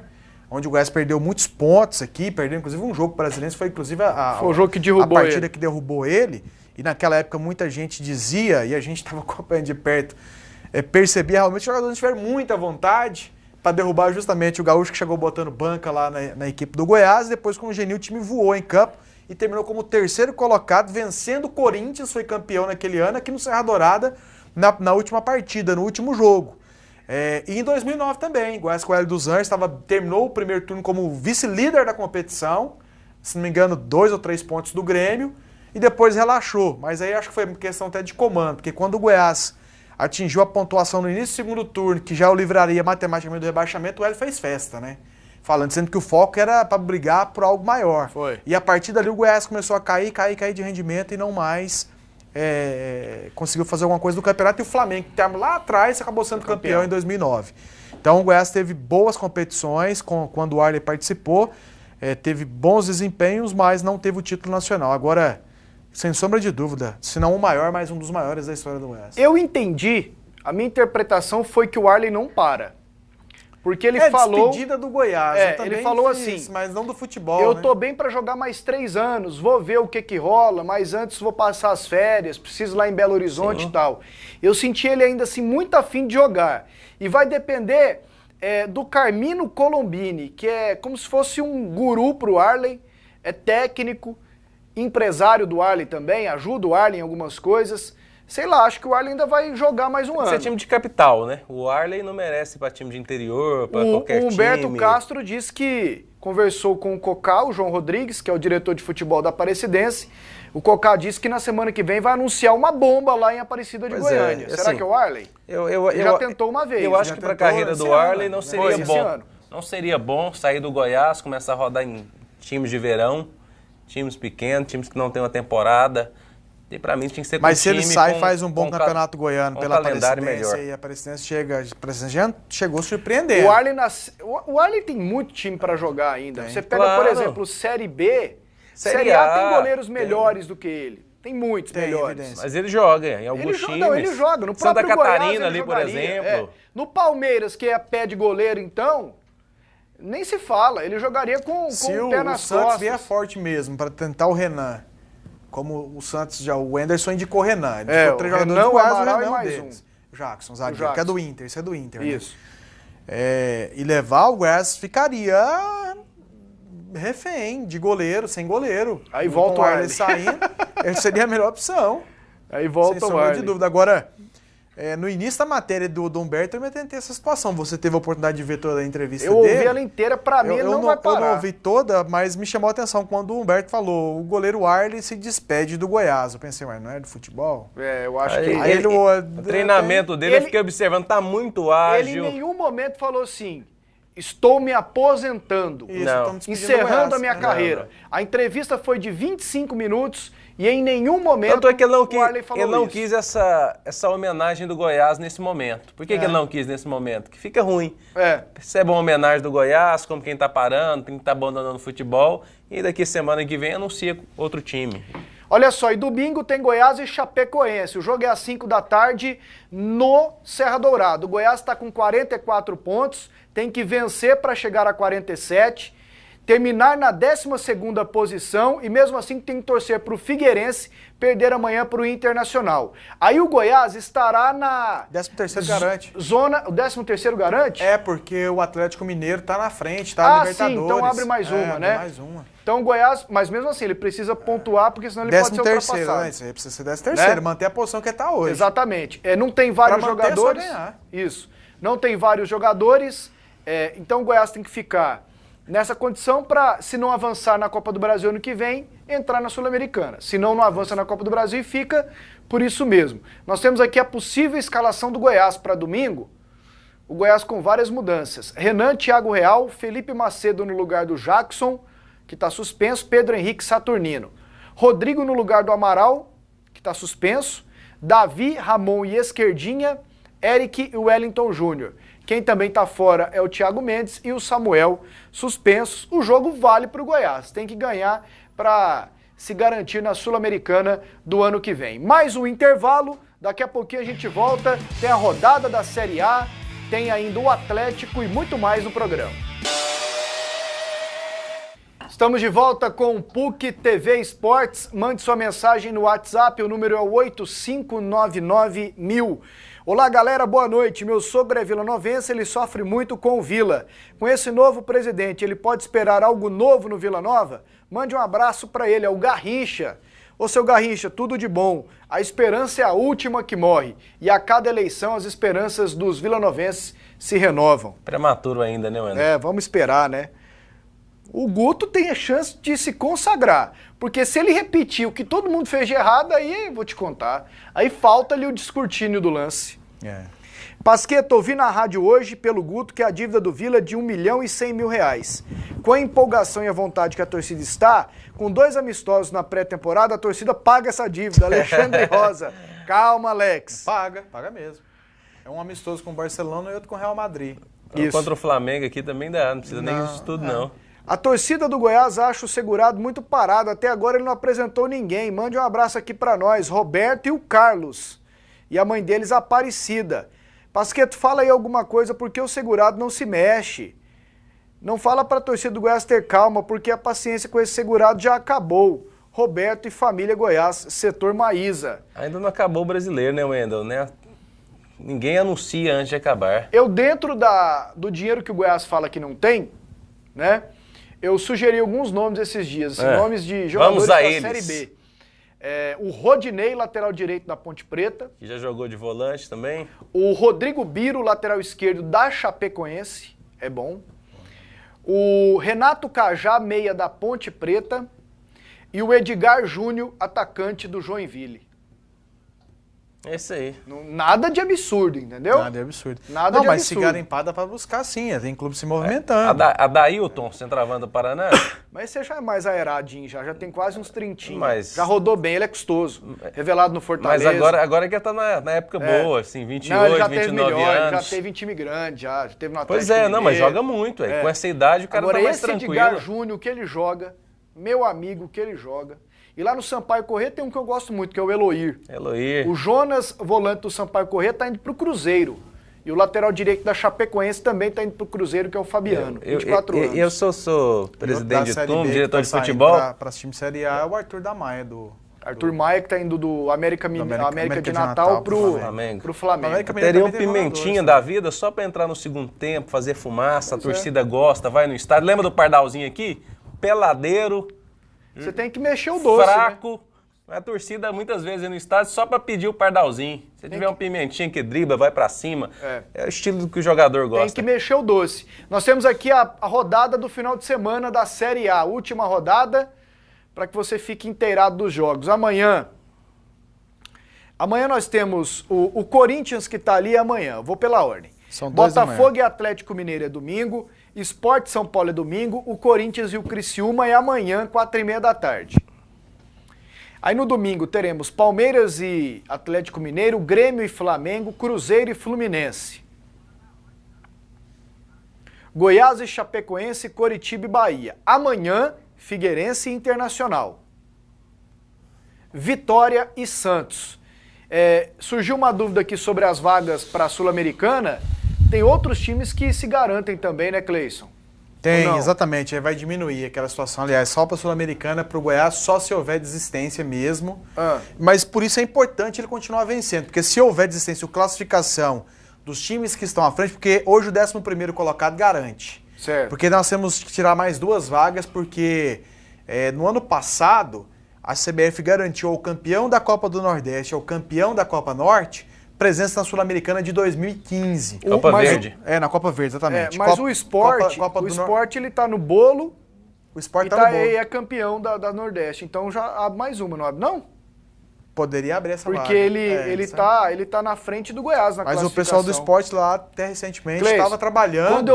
onde o Goiás perdeu muitos pontos aqui, perdeu inclusive um jogo brasileiro, foi inclusive foi o jogo que derrubou a partida que derrubou ele. E naquela época muita gente dizia, e a gente estava acompanhando de perto, percebia realmente que os jogadores tiveram muita vontade para derrubar justamente o Gaúcho, que chegou botando banca lá na equipe do Goiás. Depois, com o Genil, o time voou em campo e terminou como terceiro colocado, vencendo o Corinthians, foi campeão naquele ano, aqui no Serra Dourada, na última partida, no último jogo. E em 2009 também, o Goiás com o Hélio dos Anjos terminou o primeiro turno como vice-líder da competição, se não me engano, 2 ou 3 pontos do Grêmio, e depois relaxou. Mas aí acho que foi questão até de comando, porque quando o Goiás atingiu a pontuação no início do segundo turno, que já o livraria matematicamente do rebaixamento, o Hélio fez festa, né? Dizendo que o foco era para brigar por algo maior. Foi. E a partir dali o Goiás começou a cair de rendimento e não mais conseguiu fazer alguma coisa do campeonato. E o Flamengo, que estava lá atrás, acabou sendo campeão em 2009. Então o Goiás teve boas competições quando o Arley participou, teve bons desempenhos, mas não teve o título nacional. Agora, sem sombra de dúvida, se não o maior, mas um dos maiores da história do Goiás. Eu entendi, a minha interpretação foi que o Arley não para. Porque ele falou... despedida do Goiás. Eu também ele falou fiz, assim, mas não do futebol, eu né? tô bem para jogar mais 3 anos, vou ver o que rola, mas antes vou passar as férias, preciso ir lá em Belo Horizonte e tal. Eu senti ele ainda assim muito afim de jogar. E vai depender do Carmino Colombini, que é como se fosse um guru pro Arley, é técnico, empresário do Arley também, ajuda o Arley em algumas coisas. Sei lá, acho que o Arley ainda vai jogar mais um ano. Isso é time de capital, né? O Arley não merece para time de interior, para qualquer time. O Humberto Castro disse que conversou com o Cocá, o João Rodrigues, que é o diretor de futebol da Aparecidense. O Cocá disse que na semana que vem vai anunciar uma bomba lá em Aparecida de Goiânia. Será assim, que é o Arley? Ele já tentou uma vez. Eu acho que para a carreira do Arley não seria bom. Não seria bom sair do Goiás, começar a rodar em times de verão, times pequenos, times que não tem uma temporada. E pra mim tinha que ser com Mas se ele sai e com, faz um bom campeonato goiano pela Aparecidense, e a Aparecidense já chegou surpreendendo. O Arley tem muito time pra jogar ainda. Você pega, Claro. por exemplo, Série B, Série A tem goleiros melhores do que ele. Tem muitos melhores. Evidência. Mas ele joga em alguns times. Não, ele joga. No Santa próprio Catarina Goiás, ali, ele por jogaria. exemplo. No Palmeiras, que é pé de goleiro, então, nem se fala. Ele jogaria com o pé nas Se o Santos costas. vier forte mesmo pra tentar o Renan, como o Santos o Anderson indicou o Renan. Ele indicou 3 jogadores Renan, do Goiás, Amaral o Renan e mais deles. O Jackson, zagueiro, que é do Inter, isso é do Inter. Isso. Né? E levar o Goiás ficaria refém de goleiro, sem goleiro. Aí volta o Arley saindo, ele seria a melhor opção. Aí volta sem o sombra Arley. de dúvida. Agora, no início da matéria do Humberto, eu me atentei a essa situação. Você teve a oportunidade de ver toda a entrevista dele? Eu ouvi ela inteira, pra mim ele não vai parar. Eu não ouvi toda, mas me chamou a atenção quando o Humberto falou, o goleiro Arley se despede do Goiás. Eu pensei, mas não é do futebol? Eu acho que... O treinamento dele, eu fiquei observando, tá muito ágil. Ele em nenhum momento falou assim, estou me aposentando, encerrando a minha carreira. A entrevista foi de 25 minutos e em nenhum momento Tanto é que o Arley falou ele não isso. quis essa homenagem do Goiás nesse momento. Por que ele não quis nesse momento? Que fica ruim. Recebe uma homenagem do Goiás, como quem tá parando, quem tá abandonando o futebol, e daqui semana que vem anuncia outro time. Olha só, e domingo tem Goiás e Chapecoense. O jogo é às 5 da tarde no Serra Dourada. O Goiás está com 44 pontos, tem que vencer para chegar a 47, terminar na 12ª posição e mesmo assim tem que torcer para o Figueirense perder amanhã para o Internacional. Aí o Goiás estará na... 13º garante. Zona... O 13º garante? Porque o Atlético Mineiro tá na frente, tá na Libertadores. Sim, então abre mais uma, né? Mais uma. Então o Goiás, mas mesmo assim, ele precisa pontuar, porque senão ele pode ser ultrapassado. Né? Isso aí precisa ser 13º, manter a posição que está hoje. Exatamente. Não tem vários jogadores. É só ganhar. Isso. Não tem vários jogadores, então o Goiás tem que ficar nessa condição para, se não avançar na Copa do Brasil ano que vem, entrar na Sul-Americana. Se não avança na Copa do Brasil e fica por isso mesmo. Nós temos aqui a possível escalação do Goiás para domingo. O Goiás com várias mudanças. Renan, Thiago Real, Felipe Macedo no lugar do Jackson, que está suspenso, Pedro Henrique Saturnino. Rodrigo no lugar do Amaral, que está suspenso. Davi, Ramon e Esquerdinha, Eric e Wellington Júnior. Quem também está fora é o Thiago Mendes e o Samuel, suspensos. O jogo vale para o Goiás, tem que ganhar para se garantir na Sul-Americana do ano que vem. Mais um intervalo, daqui a pouquinho a gente volta, tem a rodada da Série A, tem ainda o Atlético e muito mais no programa. Estamos de volta com o PUC TV Esportes. Mande sua mensagem no WhatsApp, o número é 8599.000. Olá, galera, boa noite. Meu sogro é vilanovense, ele sofre muito com o Vila. Com esse novo presidente, ele pode esperar algo novo no Vila Nova? Mande um abraço para ele, é o Garrincha. Ô, seu Garrincha, tudo de bom. A esperança é a última que morre. E a cada eleição, as esperanças dos vilanovenses se renovam. Prematuro ainda, né, Wendel? É, vamos esperar, né? O Guto tem a chance de se consagrar, porque se ele repetir o que todo mundo fez de errado, aí vou te contar, aí falta ali o descortínio do lance. Pasqueto, ouvi na rádio hoje pelo Guto que a dívida do Vila é de R$1.100.000. Com a empolgação e a vontade que a torcida está, com 2 amistosos na pré-temporada, a torcida paga essa dívida. Alexandre Rosa. Calma, Alex. Paga mesmo. É um amistoso com o Barcelona e outro com o Real Madrid. Contra o Flamengo aqui também dá, não precisa nem disso tudo, não. A torcida do Goiás acha o segurado muito parado, até agora ele não apresentou ninguém. Mande um abraço aqui pra nós, Roberto e o Carlos. E a mãe deles, Aparecida. Pasqueto, fala aí alguma coisa, porque o segurado não se mexe. Não fala pra torcida do Goiás ter calma, porque a paciência com esse segurado já acabou. Roberto e família Goiás, setor Maísa. Ainda não acabou o brasileiro, né, Wendel? Né? Ninguém anuncia antes de acabar. Eu, dentro do dinheiro que o Goiás fala que não tem, né? Eu sugeri alguns nomes esses dias, nomes de jogadores da Série B. O Rodinei, lateral direito da Ponte Preta. Que já jogou de volante também. O Rodrigo Biro, lateral esquerdo da Chapecoense, é bom. O Renato Cajá, meia da Ponte Preta. E o Edgar Júnior, atacante do Joinville. Esse aí. Nada de absurdo, entendeu? Nada de absurdo. Nada de mas absurdo. se garimpar dá pra buscar sim, tem clube se movimentando. A Dailton, centroavante do Paraná. Mas você já é mais aeradinho, já tem quase uns 30. Mas... Já rodou bem, ele é custoso. Revelado no Fortaleza. Mas agora que tá na época boa, assim, 28, não, ele já 29 teve melhor, anos. Ele já teve em time grande, já teve no Atlético Pois é, não, mas Mineiro. joga muito, com essa idade o cara agora, tá mais esse tranquilo. Edgar Júnior, que ele joga, meu amigo, que ele joga. E lá no Sampaio Corrêa tem um que eu gosto muito, que é o Eloir. O Jonas, volante do Sampaio Corrêa, tá indo pro Cruzeiro. E o lateral direito da Chapecoense também tá indo pro Cruzeiro, que é o Fabiano, 24 anos. Eu sou presidente de turma, diretor de futebol. Para time de Série A é o Arthur da Maia, Arthur Maia, que tá indo do América de Natal pro Flamengo. Teria um pimentinha da vida só para entrar no segundo tempo, fazer fumaça, a torcida gosta, vai no estádio. Lembra do Pardalzinho aqui? Peladeiro. Você tem que mexer o doce, fraco. Né? A torcida muitas vezes no estádio só para pedir o Pardalzinho. Se tiver um pimentinha que dribla, vai para cima. É o estilo que o jogador gosta. Tem que mexer o doce. Nós temos aqui a rodada do final de semana da Série A. Última rodada, para que você fique inteirado dos jogos. Amanhã nós temos o Corinthians, que está ali amanhã. Eu vou pela ordem. São 2 Botafogo e Atlético Mineiro é domingo. Sport São Paulo é domingo. O Corinthians e o Criciúma é amanhã, 4h30 da tarde. Aí no domingo teremos Palmeiras e Atlético Mineiro, Grêmio e Flamengo, Cruzeiro e Fluminense. Goiás e Chapecoense, Coritiba e Bahia. Amanhã, Figueirense e Internacional. Vitória e Santos. Surgiu uma dúvida aqui sobre as vagas para a Sul-Americana. Tem outros times que se garantem também, né, Cleison? Tem, exatamente. Aí vai diminuir aquela situação. Aliás, só para a Sul-Americana, para o Goiás, só se houver desistência mesmo. Mas por isso é importante ele continuar vencendo. Porque se houver desistência ou classificação dos times que estão à frente, porque hoje o 11º colocado garante. Certo. Porque nós temos que tirar mais 2 vagas, porque no ano passado a CBF garantiu ao campeão da Copa do Nordeste, ao campeão da Copa Norte, presença na Sul-Americana de 2015. Copa Verde. Na Copa Verde, exatamente. Mas o Sport, ele tá no bolo. O Sport e tá no bolo. é campeão da Nordeste. Então já abre mais uma, não abre não? Poderia abrir essa vaga. Porque ele tá na frente do Goiás na classificação. Mas o pessoal do Sport lá, até recentemente, estava trabalhando.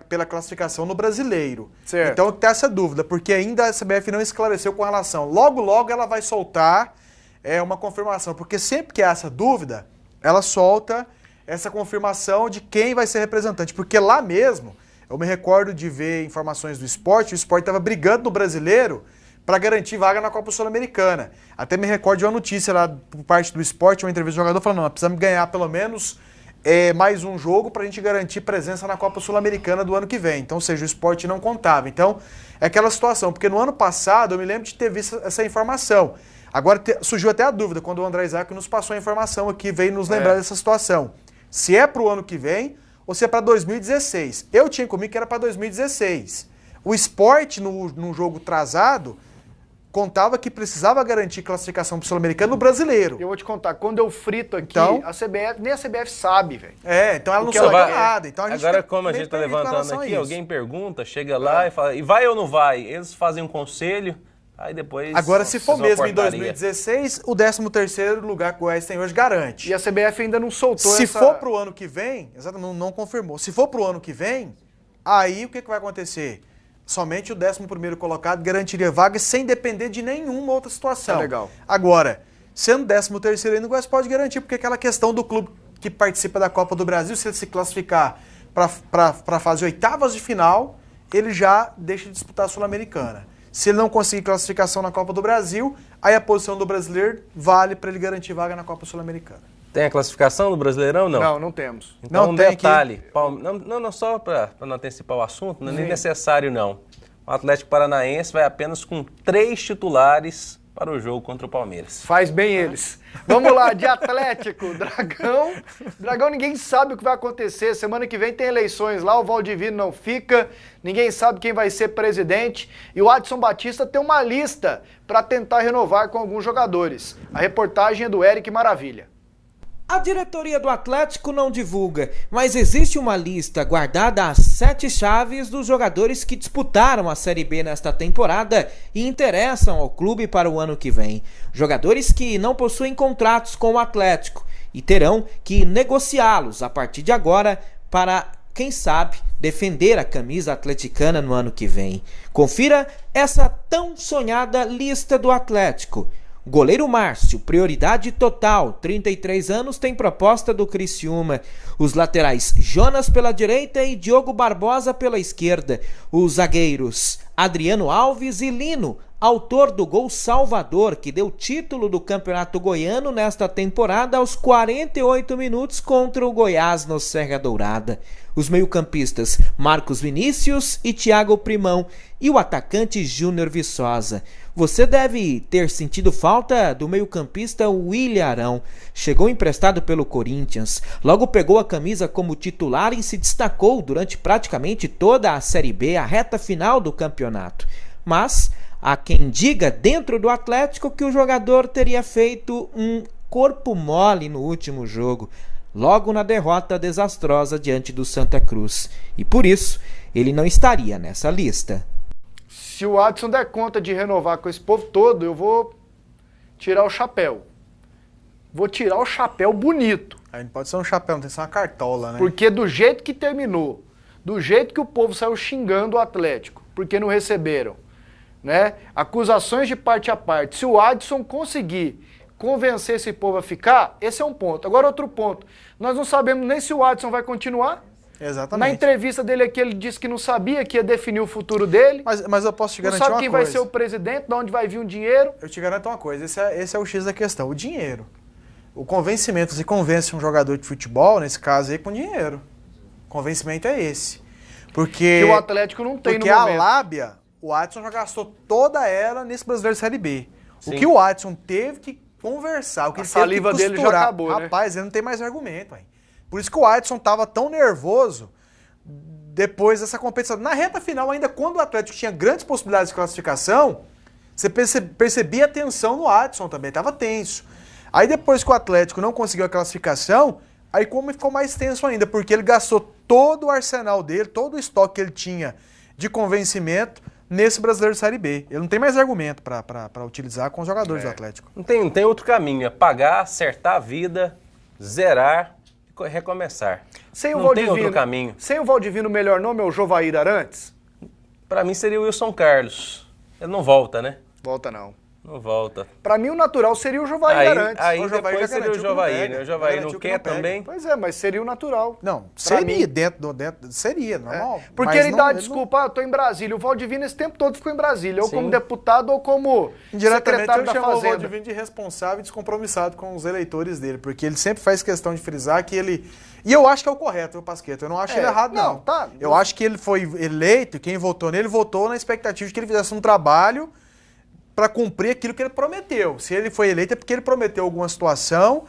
Pela classificação no Brasileiro. Certo. Então tem essa dúvida, porque ainda a CBF não esclareceu com relação. Logo ela vai soltar uma confirmação, porque sempre que há essa dúvida, ela solta essa confirmação de quem vai ser representante. Porque lá mesmo, eu me recordo de ver informações do Sport, o Sport estava brigando no Brasileiro para garantir vaga na Copa Sul-Americana. Até me recordo de uma notícia lá por parte do Sport, uma entrevista do jogador falando, nós precisamos ganhar pelo menos mais um jogo para a gente garantir presença na Copa Sul-Americana do ano que vem. Então, ou seja, o Sport não contava. Então, é aquela situação, porque no ano passado eu me lembro de ter visto essa informação. Agora surgiu até a dúvida, quando o André Isaac nos passou a informação aqui, veio nos lembrar dessa situação. Se é para o ano que vem ou se é para 2016. Eu tinha comigo que era para 2016. O Sport, num jogo atrasado, contava que precisava garantir classificação pro Sul-Americano no Brasileiro. Eu vou te contar, quando eu frito aqui, então, nem a CBF sabe, velho. Então ela não sabe nada. Então agora, como a gente tá levantando aqui, alguém pergunta, chega lá e fala, e vai ou não vai? Eles fazem um conselho, aí depois... Agora, se for mesmo em 2016, o 13º lugar que o Goiás tem hoje garante. E a CBF ainda não soltou Se for pro ano que vem, exatamente, não confirmou. Se for pro ano que vem, aí o que vai acontecer? Somente o 11º colocado garantiria vaga sem depender de nenhuma outra situação. Legal. Agora, sendo 13º ainda, o Goiás pode garantir, porque aquela questão do clube que participa da Copa do Brasil, se ele se classificar para a fase oitavas de final, ele já deixa de disputar a Sul-Americana. Se ele não conseguir classificação na Copa do Brasil, aí a posição do brasileiro vale para ele garantir vaga na Copa Sul-Americana. Tem a classificação do Brasileirão, não? Não, não temos. Então, um detalhe. Não só para não antecipar o assunto, não é nem necessário, não. O Atlético Paranaense vai apenas com 3 titulares para o jogo contra o Palmeiras. Faz bem eles. Vamos lá, de Atlético, Dragão. Dragão, ninguém sabe o que vai acontecer. Semana que vem tem eleições lá, o Valdivino não fica, ninguém sabe quem vai ser presidente. E o Adson Batista tem uma lista para tentar renovar com alguns jogadores. A reportagem é do Eric Maravilha. A diretoria do Atlético não divulga, mas existe uma lista guardada às 7 chaves dos jogadores que disputaram a Série B nesta temporada e interessam ao clube para o ano que vem. Jogadores que não possuem contratos com o Atlético e terão que negociá-los a partir de agora para, quem sabe, defender a camisa atleticana no ano que vem. Confira essa tão sonhada lista do Atlético. Goleiro Márcio, prioridade total, 33 anos, tem proposta do Criciúma. Os laterais Jonas pela direita e Diogo Barbosa pela esquerda. Os zagueiros Adriano Alves e Lino, autor do gol salvador que deu título do Campeonato Goiano nesta temporada aos 48 minutos contra o Goiás no Serra Dourada. Os meio-campistas Marcos Vinícius e Thiago Primão e o atacante Júnior Viçosa. Você deve ter sentido falta do meio-campista William Arão. Chegou emprestado pelo Corinthians, logo pegou a camisa como titular e se destacou durante praticamente toda a Série B, a reta final do campeonato. Mas há quem diga dentro do Atlético que o jogador teria feito um corpo mole no último jogo, logo na derrota desastrosa diante do Santa Cruz. E por isso, ele não estaria nessa lista. Se o Adson der conta de renovar com esse povo todo, eu vou tirar o chapéu. Vou tirar o chapéu bonito. Aí não pode ser um chapéu, não tem que ser uma cartola, né? Porque do jeito que terminou, do jeito que o povo saiu xingando o Atlético, porque não receberam, né? Acusações de parte a parte. Se o Adson conseguir convencer esse povo a ficar, esse é um ponto. Agora outro ponto. Nós não sabemos nem se o Adson vai continuar. Exatamente. Na entrevista dele aqui, ele disse que não sabia que ia definir o futuro dele. Mas eu posso te garantir uma coisa. Não sabe quem vai ser o presidente, de onde vai vir o dinheiro. Eu te garanto uma coisa, esse é o X da questão, o dinheiro. O convencimento, se convence um jogador de futebol, nesse caso aí, com dinheiro. O convencimento é esse. Porque que o Atlético não tem no momento. Porque a lábia, o Adson já gastou toda ela nesse Brasileiro de Série B. Sim. O que o Adson teve que conversar, o que ele teve que costurar, dele já acabou, rapaz, ele não tem mais argumento, hein? Por isso que o Adson estava tão nervoso depois dessa competição. Na reta final, ainda quando o Atlético tinha grandes possibilidades de classificação, você percebia a tensão no Adson também, estava tenso. Aí depois que o Atlético não conseguiu a classificação, aí como ficou mais tenso ainda, porque ele gastou todo o arsenal dele, todo o estoque que ele tinha de convencimento nesse Brasileiro de Série B. Ele não tem mais argumento para utilizar com os jogadores do Atlético. Não tem outro caminho, é pagar, acertar a vida, zerar e recomeçar. Não tem outro caminho. Sem o Valdivino, o melhor nome é o Jovair Arantes? Para mim seria o Wilson Carlos. Ele não volta, né? Volta não. Não volta. Pra mim o natural seria o Jovair Arantes. Aí O Jovair depois já seria o garantiu que não Jovair, pega. né? O Jovair Garantiu não que quer não pega. também. Pois é, mas seria o natural. Não, Pra seria mim. dentro, seria, normal. Porque Mas ele não- dá a ele desculpa, eu tô em Brasília. O Valdivino esse tempo todo ficou em Brasília, ou Sim. como deputado ou como Indiretamente secretário ele da chamou o Fazenda. Valdivino de responsável e descompromissado com os eleitores dele, porque ele sempre faz questão de frisar que ele... E eu acho que é o correto, viu, Pasqueta? Eu não acho ele errado, não. tá. Eu acho que ele foi eleito, quem votou nele, votou na expectativa de que ele fizesse um trabalho para cumprir aquilo que ele prometeu. Se ele foi eleito é porque ele prometeu alguma situação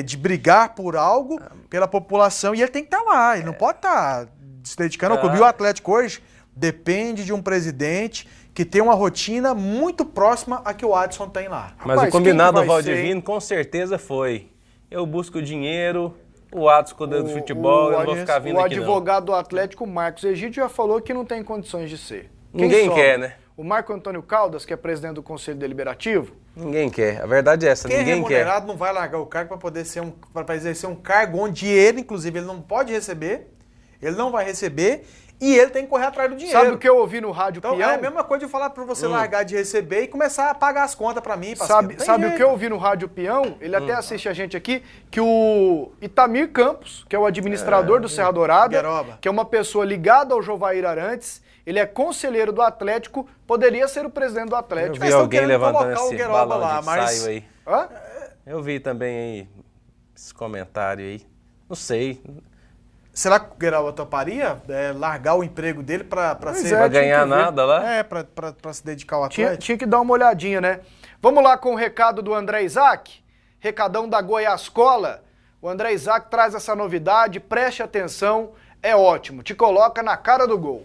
de brigar por algo pela população e ele tem que estar lá. Ele não pode estar se dedicando ao clube. E o Atlético hoje depende de um presidente que tem uma rotina muito próxima a que o Adson tem lá. Mas Rapaz, o combinado quem do que vai ser, Valdivino com certeza foi: eu busco dinheiro, o Adson cuida do futebol, eu não vou ficar vindo O aqui não. advogado do Atlético, Marcos Egídio, já falou que não tem condições de ser. Quem Ninguém sobra? quer, né? O Marco Antônio Caldas, que é presidente do Conselho Deliberativo? Ninguém quer. A verdade é essa, Quem é ninguém quer. remunerado não vai largar o cargo para poder ser para exercer um cargo onde ele, inclusive, ele não pode receber, ele não vai receber e ele tem que correr atrás do dinheiro. Sabe o que eu ouvi no Rádio Então Peão? é a mesma coisa de falar para você largar de receber e começar a pagar as contas para mim. Sabe o que eu ouvi no Rádio Peão? Ele até assiste a gente aqui, que o Itamir Campos, que é o administrador do Serra Dourada, Gueroba. que é uma pessoa ligada ao Jovair Arantes, ele é conselheiro do Atlético, poderia ser o presidente do Eu Atlético. vi estão alguém querendo levantando colocar o esse Gueroba balão lá, de mas- ensaio aí. Hã? Eu vi também aí esse comentário aí. Não sei. Será que o Gueroba toparia largar o emprego dele para Pois ser... é, Vai tinha ganhar que ver. nada lá? Para se dedicar ao Tinha, Atlético. tinha que dar uma olhadinha, né? Vamos lá com o recado do André Isaac, recadão da Goiascola. O André Isaac traz essa novidade, preste atenção, é ótimo, te coloca na cara do gol.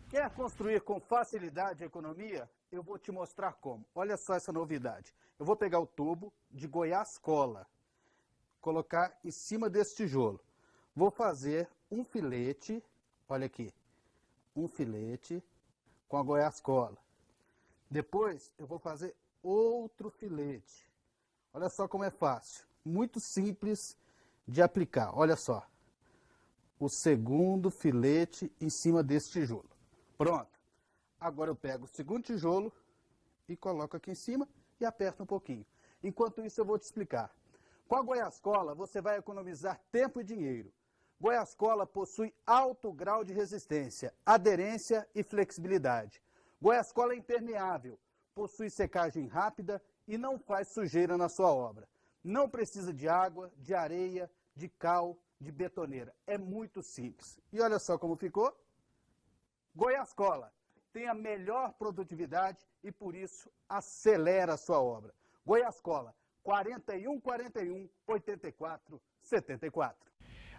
Quer construir com facilidade a economia? Eu vou te mostrar como. Olha só essa novidade. Eu vou pegar o tubo de Goiascola, colocar em cima desse tijolo. Vou fazer um filete, olha aqui, um filete com a Goiascola. Depois eu vou fazer outro filete. Olha só como é fácil, muito simples de aplicar. Olha só, o segundo filete em cima desse tijolo. Pronto. Agora eu pego o segundo tijolo e coloco aqui em cima e aperto um pouquinho. Enquanto isso eu vou te explicar. Com a Goiascola você vai economizar tempo e dinheiro. Goiascola possui alto grau de resistência, aderência e flexibilidade. Goiascola é impermeável, possui secagem rápida e não faz sujeira na sua obra. Não precisa de água, de areia, de cal, de betoneira. É muito simples. E olha só como ficou. Goiascola tem a melhor produtividade e, por isso, acelera a sua obra. Goiascola, 4141 84 74.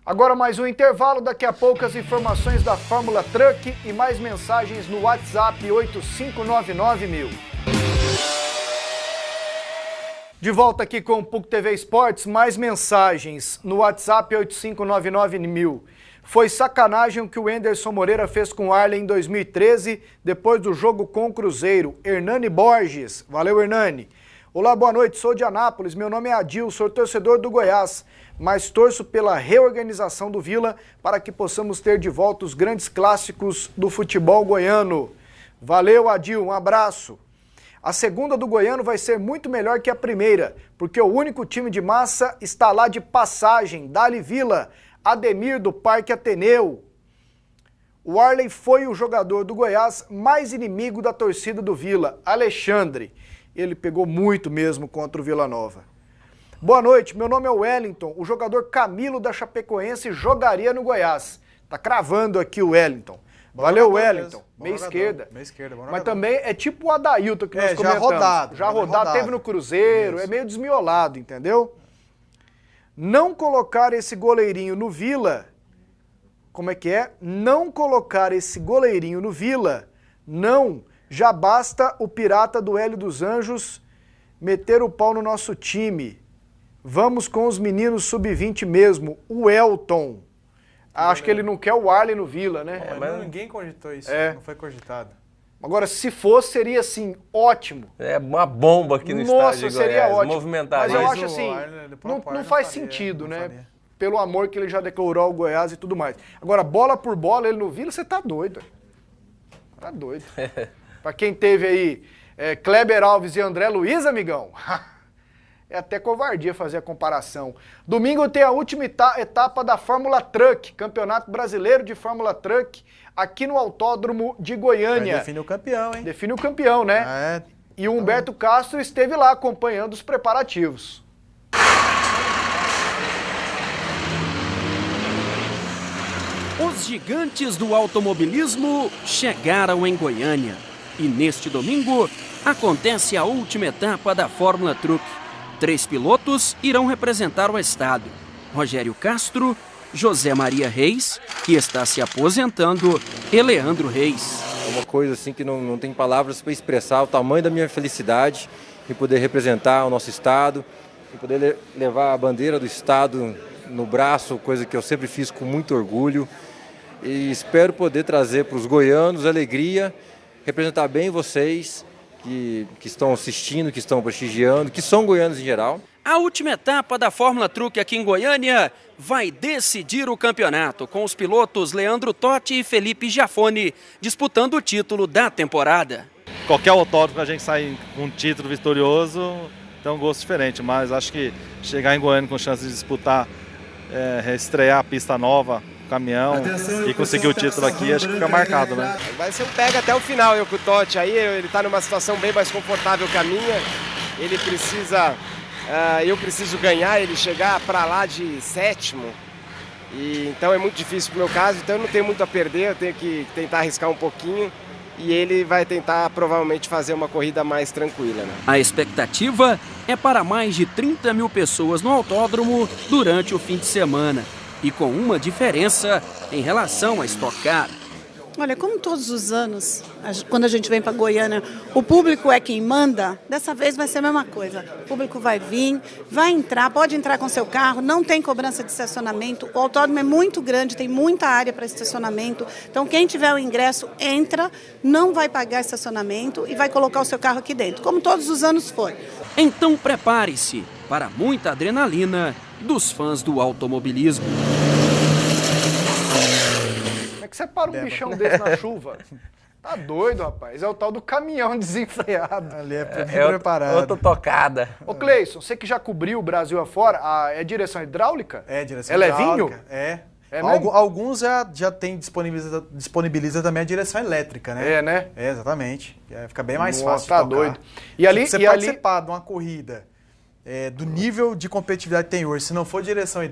Agora mais um intervalo, daqui a pouco as informações da Fórmula Truck e mais mensagens no WhatsApp 8599.000. De volta aqui com o PUC TV Esportes, mais mensagens no WhatsApp 8599.000. Foi sacanagem o que o Enderson Moreira fez com o Arley em 2013, depois do jogo com o Cruzeiro. Hernani Borges. Valeu, Hernani. Olá, boa noite, sou de Anápolis, meu nome é Adil, sou torcedor do Goiás, mas torço pela reorganização do Vila para que possamos ter de volta os grandes clássicos do futebol goiano. Valeu, Adil, um abraço. A segunda do Goiano vai ser muito melhor que a primeira, porque o único time de massa está lá de passagem, Dali Vila, Ademir do Parque Ateneu. O Arley foi o jogador do Goiás mais inimigo da torcida do Vila, Alexandre. Ele pegou muito mesmo contra o Vila Nova. Boa noite, meu nome é Wellington, o jogador Camilo da Chapecoense jogaria no Goiás. Tá cravando aqui o Wellington. Valeu, Wellington. Meia esquerda. Meia esquerda, bom Mas jogador. também é tipo o Adailton que nós já comentamos. rodado. Já rodado, teve no Cruzeiro, Isso. é meio desmiolado, entendeu? Não colocar esse goleirinho no Vila, como é que é? Não colocar esse goleirinho no Vila, não, já basta o pirata do Hélio dos Anjos meter o pau no nosso time. Vamos com os meninos sub-20 mesmo, o Elton. Acho que ele não quer o Arley no Vila, né? Mas ninguém cogitou isso, não foi cogitado. Agora, se fosse, seria assim, ótimo. É uma bomba aqui no estádio de Goiás. Seria ótimo. Movimentaria. Mas eu acho assim, não faz sentido, né? Pelo amor que ele já declarou ao Goiás e tudo mais. Agora, bola por bola, ele no Vila, você tá doido. Tá doido. Pra quem teve aí Kleber Alves e André Luiz, amigão, é até covardia fazer a comparação. Domingo tem a última etapa da Fórmula Truck, Campeonato Brasileiro de Fórmula Truck, aqui no Autódromo de Goiânia. Define o campeão, hein? Define o campeão, né? E o Humberto Castro esteve lá acompanhando os preparativos. Os gigantes do automobilismo chegaram em Goiânia. E neste domingo acontece a última etapa da Fórmula Truck. 3 pilotos irão representar o estado: Rogério Castro, José Maria Reis, que está se aposentando, e Leandro Reis. É uma coisa assim que não tem palavras para expressar o tamanho da minha felicidade em poder representar o nosso estado, em poder levar a bandeira do estado no braço, coisa que eu sempre fiz com muito orgulho. E espero poder trazer para os goianos alegria, representar bem vocês que estão assistindo, que estão prestigiando, que são goianos em geral. A última etapa da Fórmula Truck aqui em Goiânia vai decidir o campeonato, com os pilotos Leandro Totti e Felipe Giafone disputando o título da temporada. Qualquer autódromo que a gente sai com um título vitorioso tem um gosto diferente, mas acho que chegar em Goiânia com chance de disputar, estrear a pista nova, caminhão, e conseguir o título aqui, acho que fica marcado, né? Vai ser um pega até o final, eu com o Totti aí, ele está numa situação bem mais confortável que a minha, ele precisa... eu preciso ganhar, ele chegar para lá de 7º, e então é muito difícil pro meu caso, então eu não tenho muito a perder, eu tenho que tentar arriscar um pouquinho, e ele vai tentar provavelmente fazer uma corrida mais tranquila, né? A expectativa é para mais de 30 mil pessoas no autódromo durante o fim de semana, e com uma diferença em relação a Stock Car. Olha, como todos os anos, quando a gente vem para Goiânia, o público é quem manda, dessa vez vai ser a mesma coisa. O público vai vir, vai entrar, pode entrar com seu carro, não tem cobrança de estacionamento, o autódromo é muito grande, tem muita área para estacionamento, então quem tiver o ingresso entra, não vai pagar estacionamento e vai colocar o seu carro aqui dentro, como todos os anos foi. Então prepare-se para muita adrenalina dos fãs do automobilismo. Como é que você para um bichão desse na chuva? Tá doido, rapaz. É o tal do caminhão desenfreado. Ali é preparado. Outra tocada. Ô, Cleison, você que já cobriu o Brasil afora, é direção hidráulica? É, direção hidráulica. É levinho? Alguns já tem disponibiliza também a direção elétrica, né? É, né? É, exatamente. Fica bem mais fácil tá de tocar. Doido. E ali, se você participar de uma corrida do nível de competitividade que tem hoje, se não for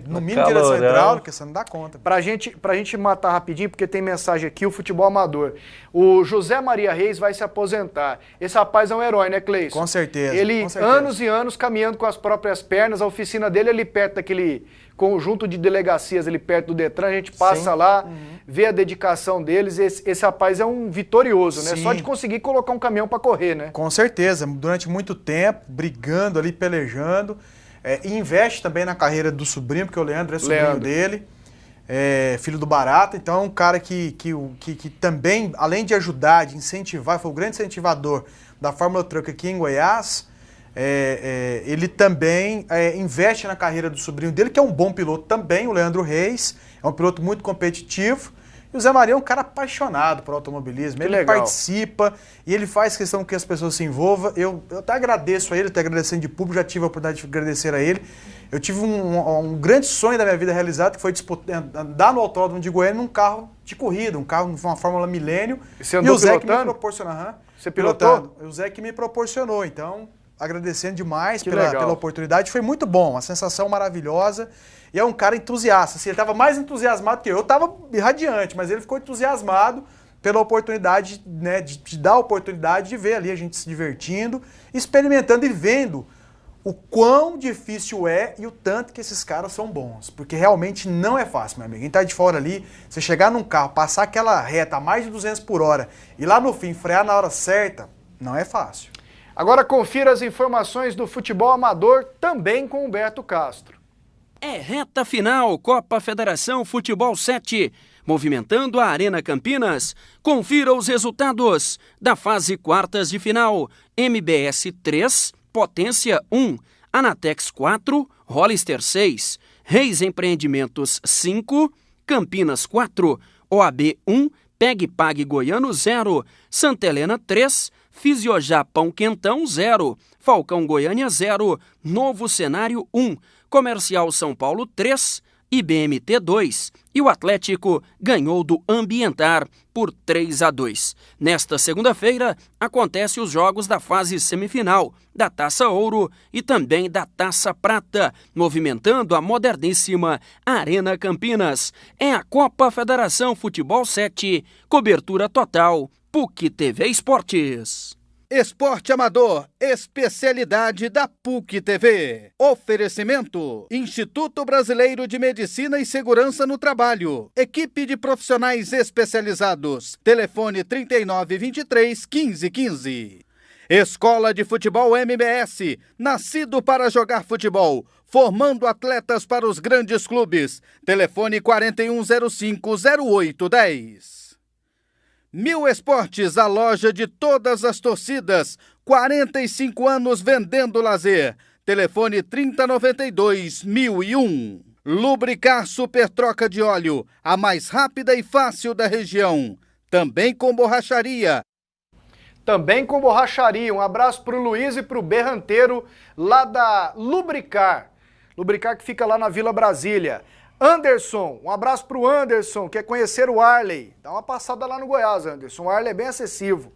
no mínimo direção hidráulica, você não dá conta. Pra gente matar rapidinho, porque tem mensagem aqui, o futebol amador. O José Maria Reis vai se aposentar. Esse rapaz é um herói, né, Cleison? Com certeza. Ele, com certeza. anos e anos, caminhando com as próprias pernas, a oficina dele é ali perto daquele conjunto de delegacias, ali perto do Detran, a gente passa lá, vê a dedicação deles, esse rapaz é um vitorioso, né? Sim. Só de conseguir colocar um caminhão para correr, né? Com certeza, durante muito tempo, brigando ali, pelejando, e investe também na carreira do sobrinho, porque o Leandro é sobrinho dele, filho do Barata, então é um cara que também, além de ajudar, de incentivar, foi o grande incentivador da Fórmula Truck aqui em Goiás. Ele também investe na carreira do sobrinho dele, que é um bom piloto também, o Leandro Reis, é um piloto muito competitivo, e o Zé Maria é um cara apaixonado por automobilismo, ele participa e ele faz questão que as pessoas se envolvam. Eu até agradeço a ele, até agradecendo de público, já tive a oportunidade de agradecer a ele. Eu tive um grande sonho da minha vida realizado, que foi andar no autódromo de Goiânia num carro de corrida, uma Fórmula Milênio. Você andou pilotando? Que me proporcionou. Você pilotou? O Zé que me proporcionou, então agradecendo demais pela oportunidade, foi muito bom, uma sensação maravilhosa, e é um cara entusiasta, assim, ele estava mais entusiasmado que eu estava radiante, mas ele ficou entusiasmado pela oportunidade, né, de dar a oportunidade de ver ali a gente se divertindo, experimentando e vendo o quão difícil é e o tanto que esses caras são bons, porque realmente não é fácil, meu amigo. Quem tá de fora ali, você chegar num carro, passar aquela reta a mais de 200 por hora e lá no fim frear na hora certa, não é fácil. Agora confira as informações do futebol amador, também com Humberto Castro. É reta final, Copa Federação Futebol 7, movimentando a Arena Campinas. Confira os resultados da fase quartas de final. MBS 3, Potência 1, Anatex 4, Hollister 6, Reis Empreendimentos 5, Campinas 4, OAB 1, Peg Pag Goiano 0, Santa Helena 3, Fisiojapão Quentão 0, Falcão Goiânia 0, Novo Cenário 1, Comercial São Paulo 3, IBMT 2 e o Atlético ganhou do Ambientar por 3-2. Nesta segunda-feira, acontecem os jogos da fase semifinal, da Taça Ouro e também da Taça Prata, movimentando a moderníssima Arena Campinas. É a Copa Federação Futebol 7, cobertura total, PUC TV Esportes. Esporte Amador, especialidade da PUC TV. Oferecimento: Instituto Brasileiro de Medicina e Segurança no Trabalho. Equipe de profissionais especializados. Telefone 3923-1515. Escola de Futebol MBS. Nascido para jogar futebol, formando atletas para os grandes clubes. Telefone 4105-0810. Mil Esportes, a loja de todas as torcidas. 45 anos vendendo lazer. Telefone 3092-1001. Lubricar Super Troca de Óleo, a mais rápida e fácil da região. Também com borracharia. Um abraço pro Luiz e pro Berranteiro, lá da Lubricar. Lubricar que fica lá na Vila Brasília. Anderson, um abraço pro Anderson, quer conhecer o Arley. Dá uma passada lá no Goiás, Anderson. O Arley é bem acessível.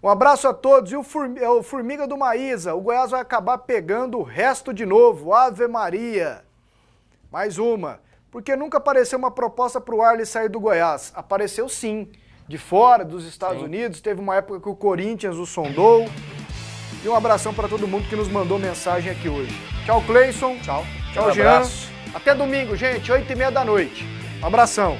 Um abraço a todos. E o Formiga do Maísa. O Goiás vai acabar pegando o resto de novo. Ave Maria. Mais uma. Porque nunca apareceu uma proposta pro Arley sair do Goiás. Apareceu sim. De fora, dos Estados Unidos. Teve uma época que o Corinthians o sondou. E um abração para todo mundo que nos mandou mensagem aqui hoje. Tchau, Cleison. Tchau, Jean. Até domingo, gente, 8h30 da noite. Um abração.